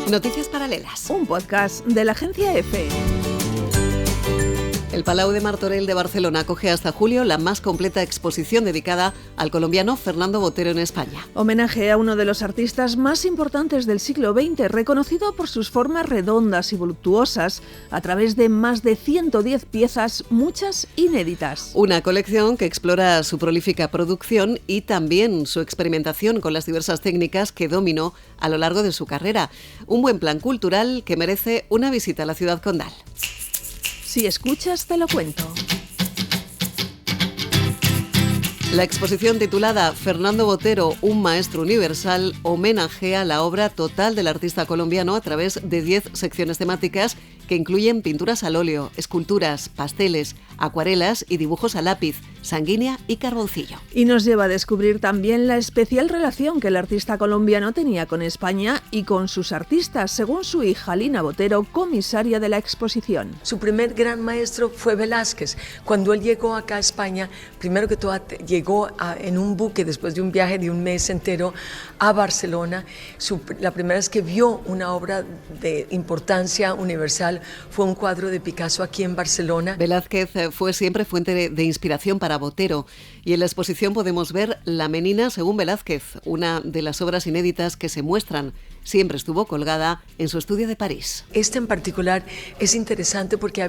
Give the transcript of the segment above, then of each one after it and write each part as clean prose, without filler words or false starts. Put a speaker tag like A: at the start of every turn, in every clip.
A: Noticias Paralelas.
B: Un podcast de la agencia EFE.
A: El Palau de Martorell de Barcelona acoge hasta julio la más completa exposición dedicada al colombiano Fernando Botero en España.
B: Homenaje a uno de los artistas más importantes del siglo XX, reconocido por sus formas redondas y voluptuosas a través de más de 110 piezas, muchas inéditas.
A: Una colección que explora su prolífica producción y también su experimentación con las diversas técnicas que dominó a lo largo de su carrera. Un buen plan cultural que merece una visita a la ciudad condal.
B: Si escuchas, te lo cuento.
A: La exposición titulada Fernando Botero, un maestro universal, homenajea la obra total del artista colombiano a través de 10 secciones temáticas que incluyen pinturas al óleo, esculturas, pasteles, acuarelas y dibujos a lápiz, sanguínea y carboncillo.
B: Y nos lleva a descubrir también la especial relación que el artista colombiano tenía con España y con sus artistas, según su hija Lina Botero, comisaria de la exposición.
C: Su primer gran maestro fue Velázquez. Cuando él llegó acá a España, primero que todo llegó en un buque después de un viaje de un mes entero a Barcelona. La primera vez que vio una obra de importancia universal fue un cuadro de Picasso aquí en Barcelona.
A: Velázquez fue siempre fuente de inspiración para Botero y en la exposición podemos ver La Menina según Velázquez, una de las obras inéditas que se muestran. Siempre estuvo colgada en su estudio de París.
C: Este en particular es interesante porque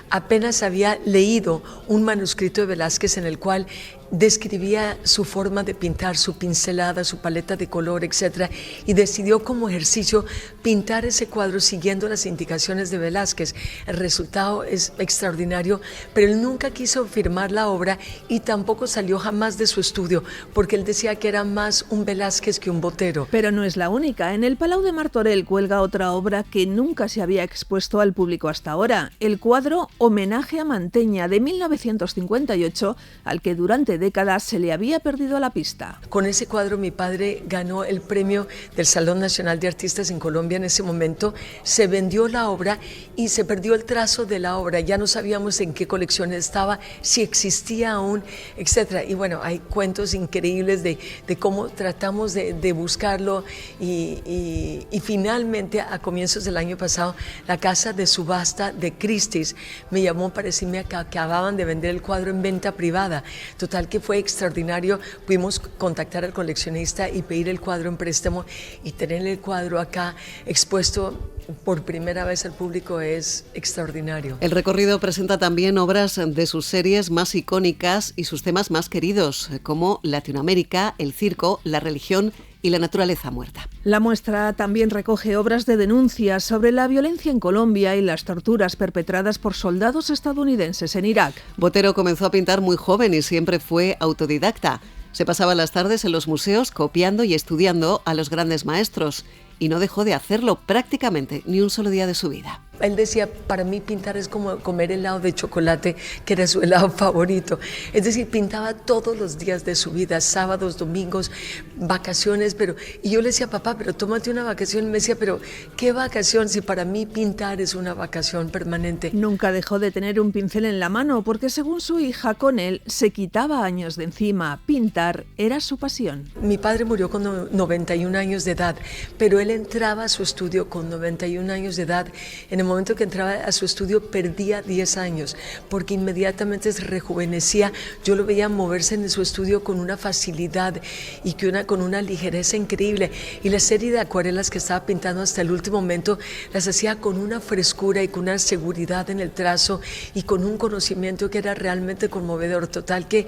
C: apenas había leído un manuscrito de Velázquez en el cual describía su forma de pintar, su pincelada, su paleta de color, etc. Y decidió como ejercicio pintar ese cuadro siguiendo las indicaciones de Velázquez. El resultado es extraordinario, pero él nunca quiso firmar la obra y tampoco salió jamás de su estudio, porque él decía que era más un Velázquez que un Botero.
B: Pero no es la única. En el Palau de Martorell cuelga otra obra que nunca se había expuesto al público hasta ahora, el cuadro Homenaje a Manteña de 1958, al que durante décadas se le había perdido la pista.
C: Con ese cuadro mi padre ganó el premio del Salón Nacional de Artistas en Colombia en ese momento, se vendió la obra y se perdió el trazo de la obra, ya no sabíamos en qué colección estaba, si existía aún, etc. Y bueno, hay cuentos increíbles de cómo tratamos de buscarlo y finalmente a comienzos del año pasado la casa de subasta de Christie's me llamó para decirme que acababan de vender el cuadro en venta privada. Total que fue extraordinario, pudimos contactar al coleccionista y pedir el cuadro en préstamo y tener el cuadro acá expuesto por primera vez al público es extraordinario.
A: El recorrido presenta también obras de sus series más icónicas y sus temas más queridos, como Latinoamérica, el circo, la religión y la naturaleza muerta.
B: La muestra también recoge obras de denuncia sobre la violencia en Colombia y las torturas perpetradas por soldados estadounidenses en Irak.
A: Botero comenzó a pintar muy joven y siempre fue autodidacta. Se pasaba las tardes en los museos copiando y estudiando a los grandes maestros y no dejó de hacerlo prácticamente ni un solo día de su vida.
C: Él decía, para mí pintar es como comer helado de chocolate, que era su helado favorito. Es decir, pintaba todos los días de su vida, sábados, domingos, vacaciones, y yo le decía, papá, pero tómate una vacación. Y me decía, pero ¿qué vacación si para mí pintar es una vacación permanente?
B: Nunca dejó de tener un pincel en la mano porque según su hija, con él se quitaba años de encima. Pintar era su pasión.
C: Mi padre murió con 91 años de edad, pero él entraba a su estudio con 91 años de edad. En el momento que entraba a su estudio perdía 10 años porque inmediatamente se rejuvenecía. Yo lo veía moverse en su estudio con una facilidad y con una ligereza increíble, y la serie de acuarelas que estaba pintando hasta el último momento las hacía con una frescura y con una seguridad en el trazo y con un conocimiento que era realmente conmovedor. Total que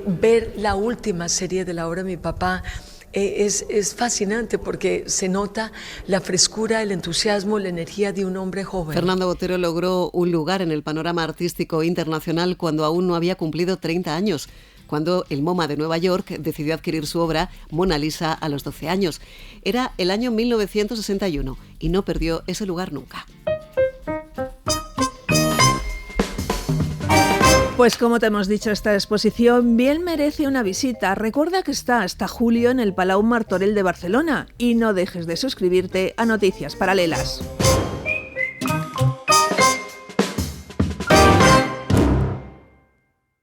C: ver la última serie de la obra de mi papá es fascinante porque se nota la frescura, el entusiasmo, la energía de un hombre joven.
A: Fernando Botero logró un lugar en el panorama artístico internacional cuando aún no había cumplido 30 años, cuando el MoMA de Nueva York decidió adquirir su obra Mona Lisa a los 12 años. Era el año 1961 y no perdió ese lugar nunca.
B: Pues como te hemos dicho, esta exposición bien merece una visita. Recuerda que está hasta julio en el Palau Martorell de Barcelona y no dejes de suscribirte a Noticias Paralelas.